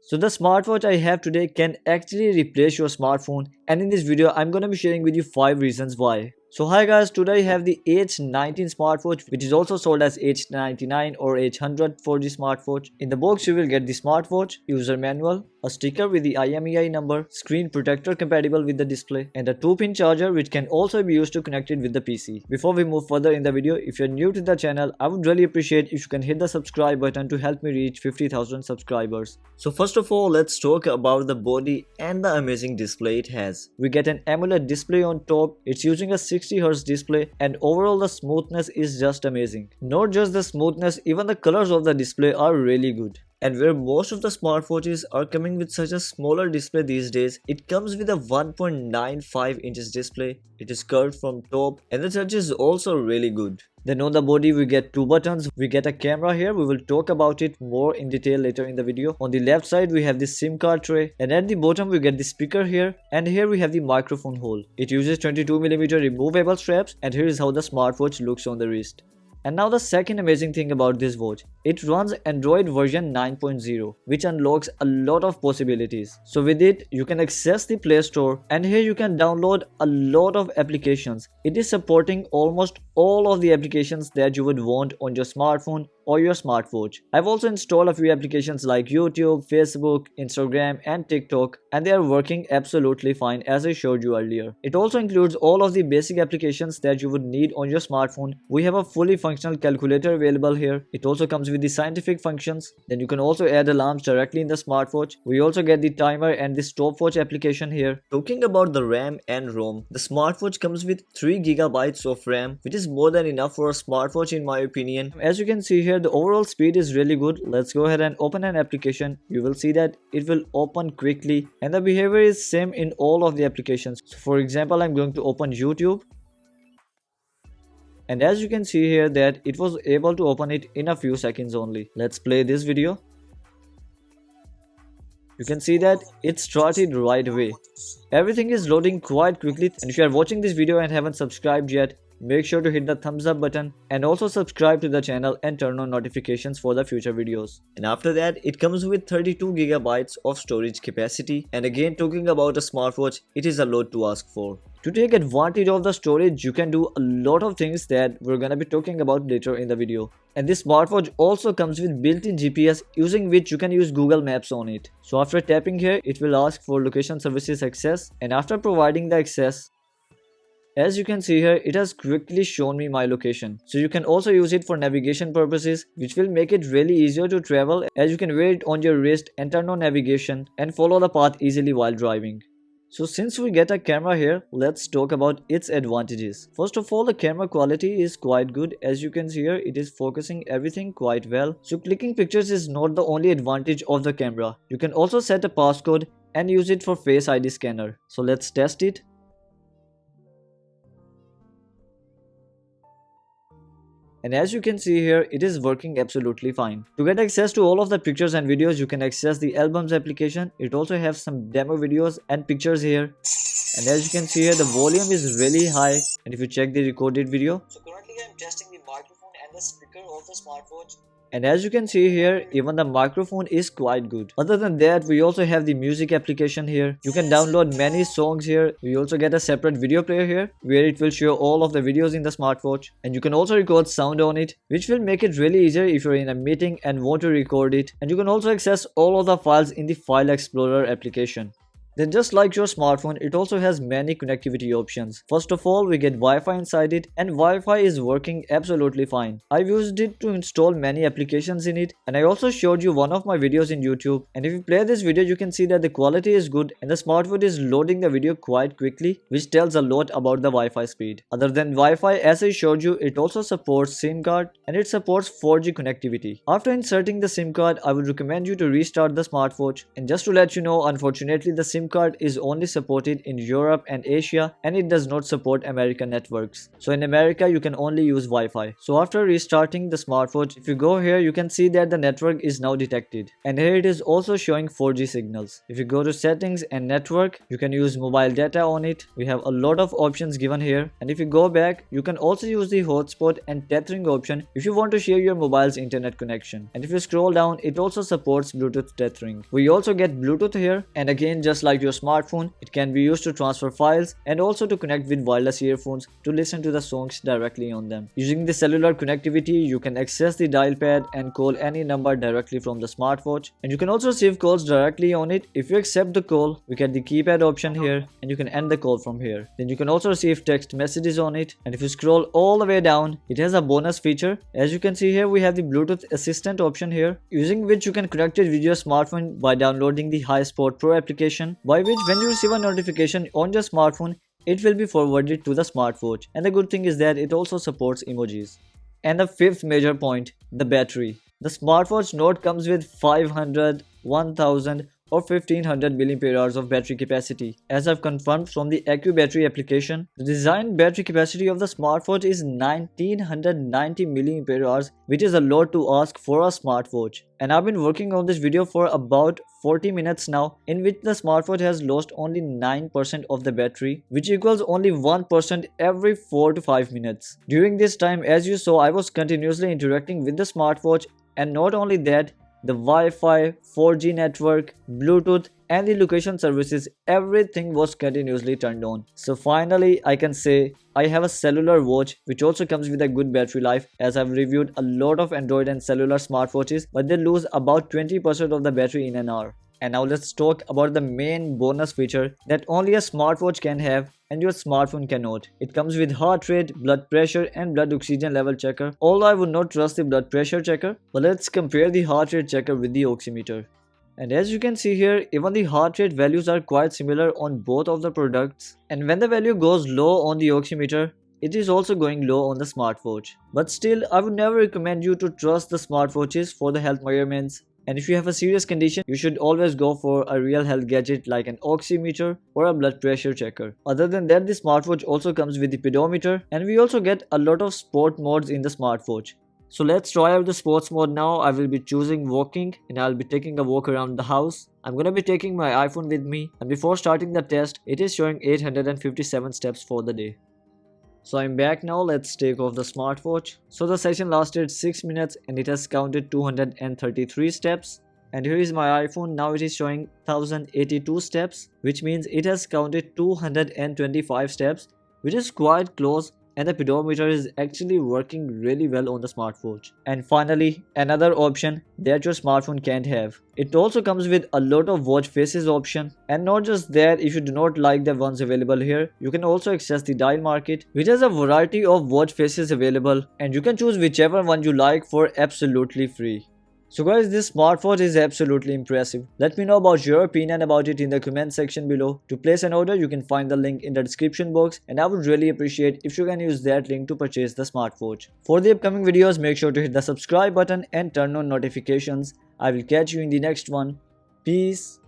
So the smartwatch I have today can actually replace your smartphone, and in this video I'm gonna be sharing with you 5 reasons why. So hi guys, today I have the H19 smartwatch, which is also sold as H99 or H100 4G smartwatch. In the box you will get the smartwatch, user manual, a sticker with the IMEI number, screen protector compatible with the display, and a 2-pin charger which can also be used to connect it with the PC. Before we move further in the video, if you're new to the channel, I would really appreciate if you can hit the subscribe button to help me reach 50,000 subscribers. So first of all, let's talk about the body and the amazing display it has. We get an AMOLED display on top, it's using a 60Hz display, and overall the smoothness is just amazing. Not just the smoothness, even the colors of the display are really good. And where most of the smartwatches are coming with such a smaller display these days, it comes with a 1.95 inches display. It is curved from top and the touch is also really good. Then on the body we get 2 buttons, we get a camera here, we will talk about it more in detail later in the video. On the left side we have the SIM card tray, and at the bottom we get the speaker here, and here we have the microphone hole. It uses 22mm removable straps, and here is how the smartwatch looks on the wrist. And now the second amazing thing about this watch, it runs Android version 9.0, which unlocks a lot of possibilities. So with it, you can access the Play Store, and here you can download a lot of applications. It is supporting almost all of the applications that you would want on your smartphone or your smartwatch. I've also installed a few applications like YouTube, Facebook, Instagram and TikTok, and they are working absolutely fine as I showed you earlier. It also includes all of the basic applications that you would need on your smartphone. We have a fully functional calculator available here. It also comes with the scientific functions. Then you can also add alarms directly in the smartwatch. We also get the timer and the stopwatch application here. Talking about the RAM and ROM, the smartwatch comes with 3GB of RAM, which is more than enough for a smartwatch in my opinion. As you can see here, the overall speed is really good. Let's go ahead and open an application. You will see that it will open quickly, and the behavior is same in all of the applications. So for example, I'm going to open YouTube, and as you can see here that it was able to open it in a few seconds only. Let's play this video. You can see that it started right away. Everything is loading quite quickly, and if you are watching this video and haven't subscribed yet, make sure to hit the thumbs up button and also subscribe to the channel and turn on notifications for the future videos. And after that, it comes with 32GB of storage capacity, and again talking about a smartwatch, it is a lot to ask for. To take advantage of the storage, you can do a lot of things that we're gonna be talking about later in the video. And this smartwatch also comes with built-in GPS, using which you can use Google Maps on it. So after tapping here, it will ask for location services access, and after providing the access, as you can see here, it has quickly shown me my location. So you can also use it for navigation purposes, which will make it really easier to travel, as you can wear it on your wrist and turn on navigation and follow the path easily while driving. So since we get a camera here, let's talk about its advantages. First of all, the camera quality is quite good. As you can see here, it is focusing everything quite well. So clicking pictures is not the only advantage of the camera. You can also set a passcode and use it for Face ID scanner. So let's test it. And as you can see here, it is working absolutely fine. To get access to all of the pictures and videos, you can access the albums application. It also has some demo videos and pictures here. And as you can see here, the volume is really high. And if you check the recorded video, so currently I'm testing the microphone and the speaker of the smartwatch. And as you can see here, even the microphone is quite good. Other than that, we also have the music application here. You can download many songs here. We also get a separate video player here, where it will show all of the videos in the smartwatch. And you can also record sound on it, which will make it really easier if you're in a meeting and want to record it. And you can also access all of the files in the File Explorer application. Then just like your smartphone, it also has many connectivity options. First of all, we get Wi-Fi inside it, and Wi-Fi is working absolutely fine. I've used it to install many applications in it, and I also showed you one of my videos in YouTube. And if you play this video, you can see that the quality is good and the smartphone is loading the video quite quickly, which tells a lot about the Wi-Fi speed. Other than Wi-Fi, as I showed you, it also supports SIM card and it supports 4G connectivity. After inserting the SIM card, I would recommend you to restart the smartwatch. And just to let you know, unfortunately the SIM SIM card is only supported in Europe and Asia, and it does not support American networks. So in America you can only use Wi-Fi. So after restarting the smartwatch, if you go here, you can see that the network is now detected, and here it is also showing 4G signals. If you go to settings and network, you can use mobile data on it. We have a lot of options given here, and if you go back, you can also use the hotspot and tethering option if you want to share your mobile's internet connection. And if you scroll down, it also supports Bluetooth tethering. We also get Bluetooth here, and again, just like your smartphone, it can be used to transfer files and also to connect with wireless earphones to listen to the songs directly on them. Using the cellular connectivity, you can access the dial pad and call any number directly from the smartwatch, and you can also receive calls directly on it. If you accept the call, we get the keypad option here, and you can end the call from here. Then you can also receive text messages on it, and if you scroll all the way down, it has a bonus feature. As you can see here, we have the Bluetooth assistant option here, using which you can connect it with your smartphone by downloading the HiSpot Pro application, by which when you receive a notification on your smartphone, it will be forwarded to the smartwatch. And the good thing is that it also supports emojis. And the fifth major point, the battery. The smartwatch Note comes with 500, 1000 or 1500 mAh of battery capacity. As I've confirmed from the AccuBattery application, the design battery capacity of the smartwatch is 1990 mAh, which is a lot to ask for a smartwatch. And I've been working on this video for about 40 minutes now, in which the smartwatch has lost only 9% of the battery, which equals only 1% every 4 to 5 minutes. During this time, as you saw, I was continuously interacting with the smartwatch, and not only that, the Wi-Fi, 4G network, Bluetooth and the location services, everything was continuously turned on. So finally, I can say I have a cellular watch which also comes with a good battery life, as I've reviewed a lot of Android and cellular smartwatches, but they lose about 20% of the battery in an hour. And now let's talk about the main bonus feature that only a smartwatch can have and your smartphone cannot. It comes with heart rate, blood pressure and blood oxygen level checker. Although I would not trust the blood pressure checker, but let's compare the heart rate checker with the oximeter. And as you can see here, even the heart rate values are quite similar on both of the products. And when the value goes low on the oximeter, it is also going low on the smartwatch. But still, I would never recommend you to trust the smartwatches for the health measurements. And if you have a serious condition, you should always go for a real health gadget like an oximeter or a blood pressure checker. Other than that, the smartwatch also comes with the pedometer, and we also get a lot of sport modes in the smartwatch. So let's try out the sports mode now. I will be choosing walking, and I'll be taking a walk around the house. I'm gonna be taking my iPhone with me, and before starting the test, it is showing 857 steps for the day. So I'm back now. Let's take off the smartwatch. So the session lasted 6 minutes and it has counted 233 steps. And here is my iPhone. Now it is showing 1082 steps, which means it has counted 225 steps, which is quite close. And the pedometer is actually working really well on the smartwatch. And finally, another option that your smartphone can't have. It also comes with a lot of watch faces option. And not just that, if you do not like the ones available here, you can also access the dial market, which has a variety of watch faces available, and you can choose whichever one you like for absolutely free. So guys, this smartwatch is absolutely impressive. Let me know about your opinion about it in the comment section below. To place an order, you can find the link in the description box, and I would really appreciate if you can use that link to purchase the smartwatch. For the upcoming videos, make sure to hit the subscribe button and turn on notifications. I will catch you in the next one. Peace.